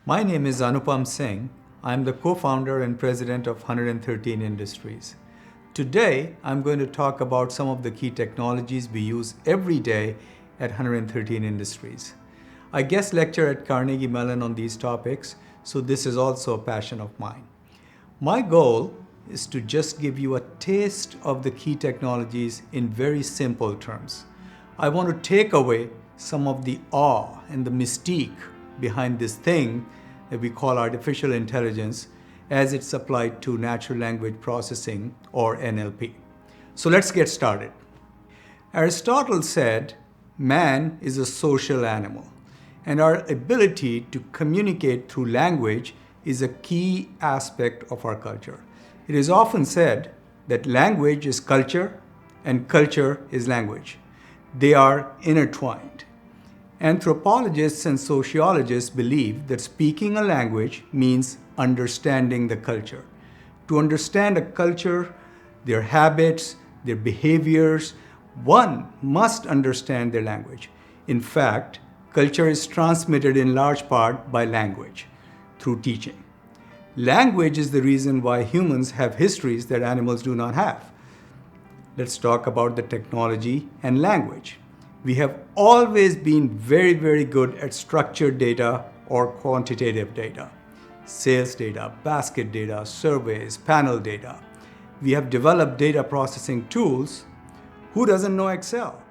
My name is Anupam Singh. I'm the co-founder and president of 113 Industries. Today, I'm going to talk about some of the key technologies we use every day at 113 Industries. I guest lecture at Carnegie Mellon on these topics, so this is also a passion of mine. My goal is to just give you a taste of the key technologies in very simple terms. I want to take away some of the awe and the mystique behind this thing that we call artificial intelligence as it's applied to natural language processing or NLP. So let's get started. Aristotle said, man is a social animal, and our ability to communicate through language is a key aspect of our culture. It is often said that language is culture and culture is language. They are intertwined. Anthropologists and sociologists believe that speaking a language means understanding the culture. To understand a culture, their habits, their behaviors, one must understand their language. In fact, culture is transmitted in large part by language, through teaching. Language is the reason why humans have histories that animals do not have. Let's talk about the technology and language. We have always been very good at structured data or quantitative data. Sales data, basket data, surveys, panel data. We have developed data processing tools. Who doesn't know Excel?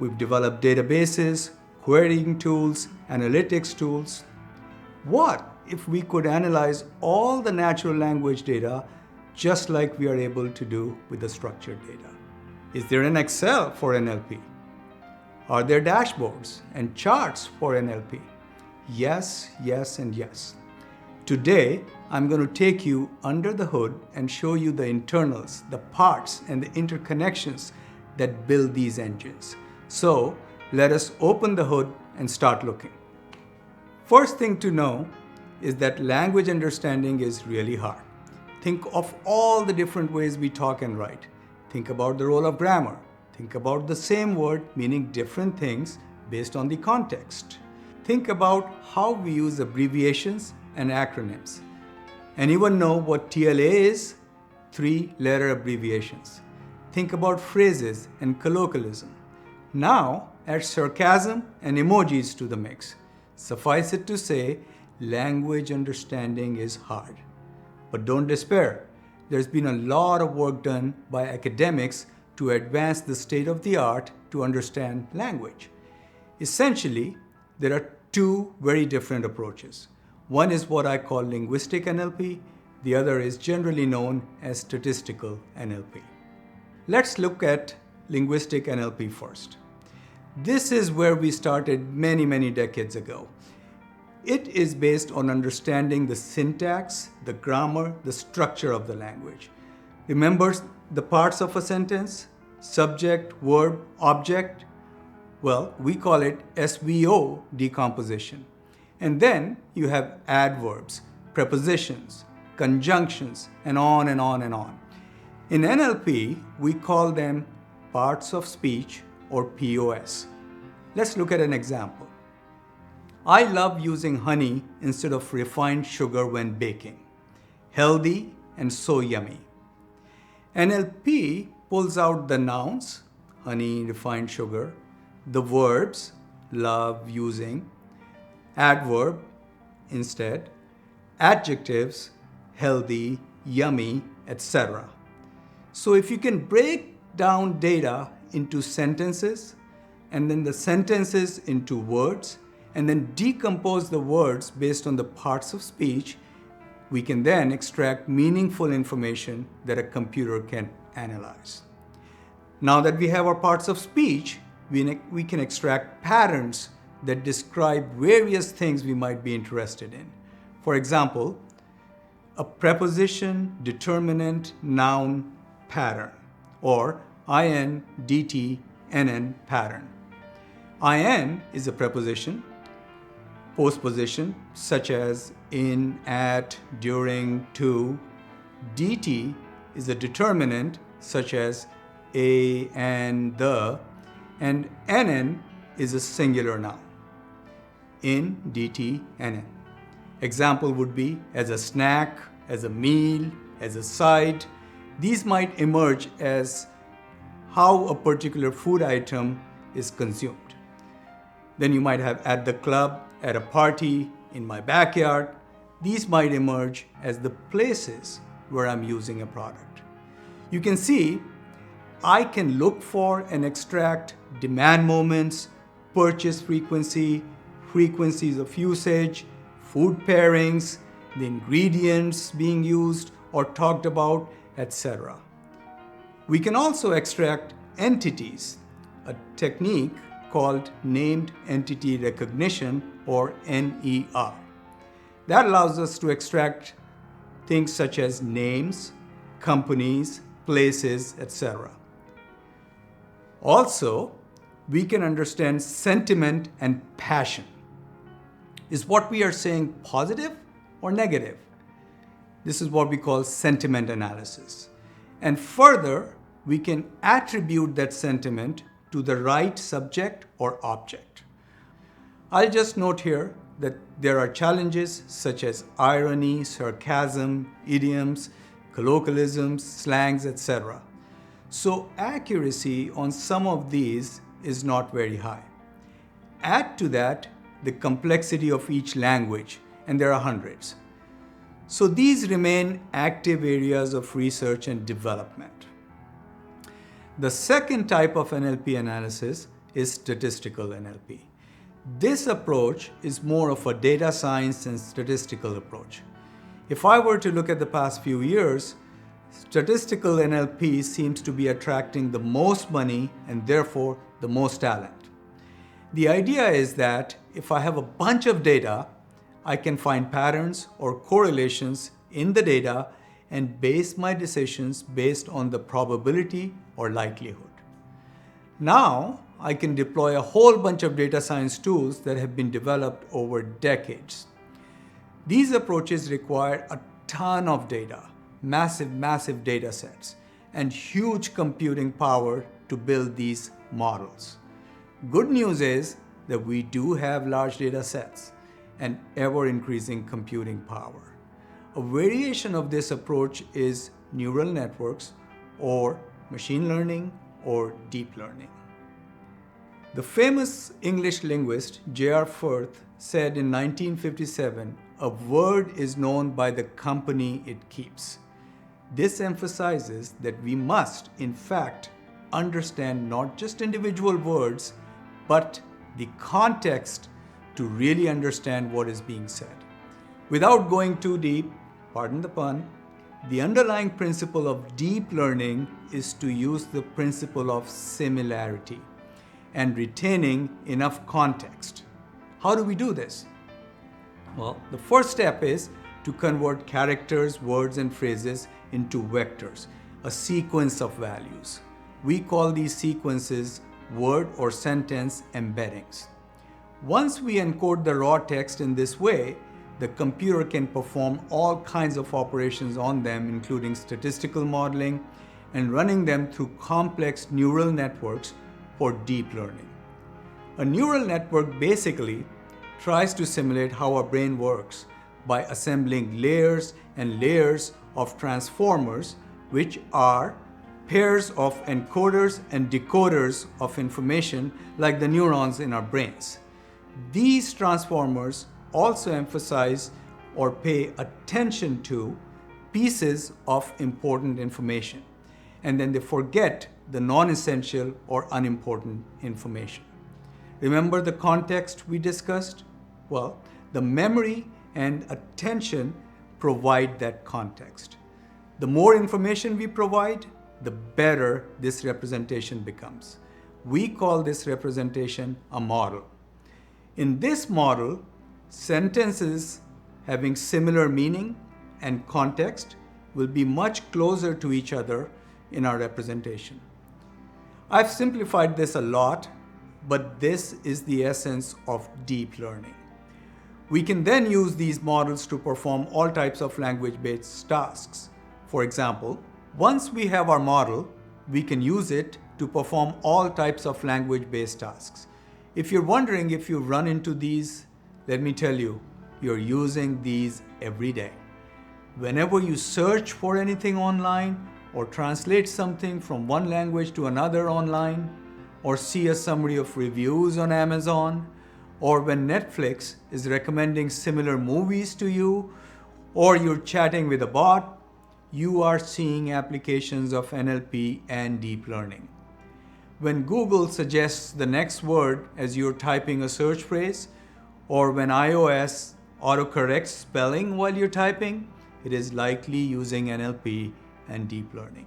We've developed databases, querying tools, analytics tools. What if we could analyze all the natural language data just like we are able to do with the structured data? Is there an Excel for NLP? Are there dashboards and charts for NLP? Yes, yes, and yes. Today, I'm going to take you under the hood and show you the internals, the parts, and the interconnections that build these engines. So, let us open the hood and start looking. First thing to know is that language understanding is really hard. Think of all the different ways we talk and write. Think about the role of grammar. Think about the same word meaning different things based on the context. Think about how we use abbreviations and acronyms. Anyone know what TLA is? 3-letter abbreviations. Think about phrases and colloquialism. Now, add sarcasm and emojis to the mix. Suffice it to say, language understanding is hard. But don't despair. There's been a lot of work done by academics to advance the state of the art to understand language. Essentially, there are two very different approaches. One is what I call linguistic NLP. The other is generally known as statistical NLP. Let's look at linguistic NLP first. This is where we started many decades ago. It is based on understanding the syntax, the grammar, the structure of the language. Remember the parts of a sentence? Subject, verb, object? Well, we call it SVO decomposition. And then you have adverbs, prepositions, conjunctions, and on and on and on. In NLP, we call them parts of speech or POS. Let's look at an example. I love using honey instead of refined sugar when baking. Healthy and so yummy. NLP pulls out the nouns, honey, refined sugar, the verbs, love, using, adverb, instead, adjectives, healthy, yummy, etc. So if you can break down data into sentences, and then the sentences into words, and then decompose the words based on the parts of speech, we can then extract meaningful information that a computer can analyze. Now that we have our parts of speech, we can extract patterns that describe various things we might be interested in. For example, a preposition, determinant, noun pattern, or IN, DT, NN pattern. IN is a preposition, postposition such as in, at, during, to. DT is a determinant such as a, and, the, and NN is a singular noun. In, DT, NN. Example would be as a snack, as a meal, as a side. These might emerge as how a particular food item is consumed. Then you might have at the club, at a party, in my backyard. These might emerge as the places where I'm using a product. You can see I can look for and extract demand moments, purchase frequency, frequencies of usage, food pairings, the ingredients being used or talked about, etc. We can also extract entities, a technique called named entity recognition or NER. That allows us to extract things such as names, companies, places, etc. Also, we can understand sentiment and passion. Is what we are saying positive or negative? This is what we call sentiment analysis. And further, we can attribute that sentiment to the right subject or object. I'll just note here that there are challenges such as irony, sarcasm, idioms, colloquialisms, slangs, etc. So accuracy on some of these is not very high. Add to that the complexity of each language, and there are hundreds. So these remain active areas of research and development. The second type of NLP analysis is statistical NLP. This approach is more of a data science and statistical approach. If I were to look at the past few years, statistical NLP seems to be attracting the most money and therefore the most talent. The idea is that if I have a bunch of data, I can find patterns or correlations in the data and base my decisions based on the probability or likelihood. Now, I can deploy a whole bunch of data science tools that have been developed over decades. These approaches require a ton of data, massive data sets, and huge computing power to build these models. Good news is that we do have large data sets and ever-increasing computing power. A variation of this approach is neural networks or machine learning or deep learning. The famous English linguist J.R. Firth said in 1957, "A word is known by the company it keeps." This emphasizes that we must, in fact, understand not just individual words, but the context to really understand what is being said. Without going too deep, pardon the pun, the underlying principle of deep learning is to use the principle of similarity and retaining enough context. How do we do this? Well, the first step is to convert characters, words, and phrases into vectors, a sequence of values. We call these sequences word or sentence embeddings. Once we encode the raw text in this way, the computer can perform all kinds of operations on them, including statistical modeling and running them through complex neural networks for deep learning. A neural network basically tries to simulate how our brain works by assembling layers and layers of transformers, which are pairs of encoders and decoders of information like the neurons in our brains. These transformers also emphasize or pay attention to pieces of important information, and then they forget the non-essential or unimportant information. Remember the context we discussed? Well, the memory and attention provide that context. The more information we provide, the better this representation becomes. We call this representation a model. In this model, sentences having similar meaning and context will be much closer to each other in our representation. I've simplified this a lot, but this is the essence of deep learning. We can then use these models to perform all types of language-based tasks. For example, once we have our model, we can use it to perform all types of language-based tasks. If you're wondering if you've run into these, let me tell you, you're using these every day. Whenever you search for anything online or translate something from one language to another online, or see a summary of reviews on Amazon, or when Netflix is recommending similar movies to you, or you're chatting with a bot, you are seeing applications of NLP and deep learning. When Google suggests the next word as you're typing a search phrase, or when iOS autocorrects spelling while you're typing, it is likely using NLP and deep learning.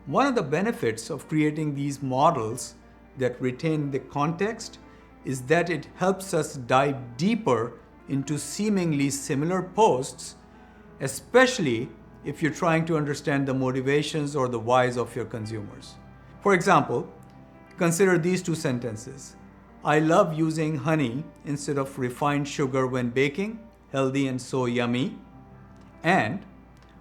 One of the benefits of creating these models that retain the context is that it helps us dive deeper into seemingly similar posts, especially if you're trying to understand the motivations or the whys of your consumers. For example, consider these two sentences. I love using honey instead of refined sugar when baking, healthy and so yummy. And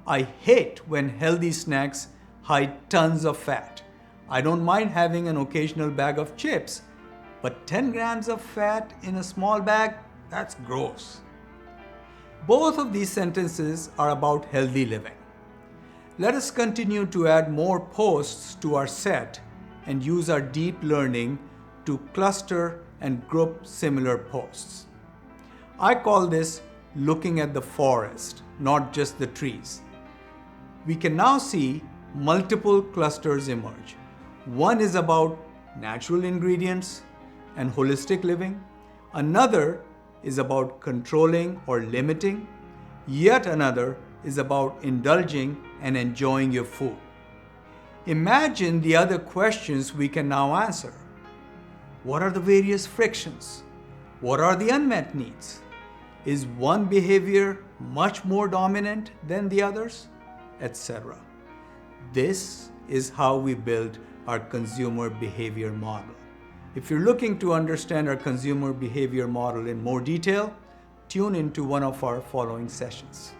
I hate when healthy snacks hide tons of fat. I don't mind having an occasional bag of chips, but 10 grams of fat in a small bag, that's gross. Both of these sentences are about healthy living. Let us continue to add more posts to our set and use our deep learning to cluster and group similar posts. I call this looking at the forest, not just the trees. We can now see multiple clusters emerge. One is about natural ingredients and holistic living. Another is about controlling or limiting. Yet another is about indulging and enjoying your food. Imagine the other questions we can now answer. What are the various frictions? What are the unmet needs? Is one behavior much more dominant than the others? Etc. This is how we build our consumer behavior model. If you're looking to understand our consumer behavior model in more detail, tune into one of our following sessions.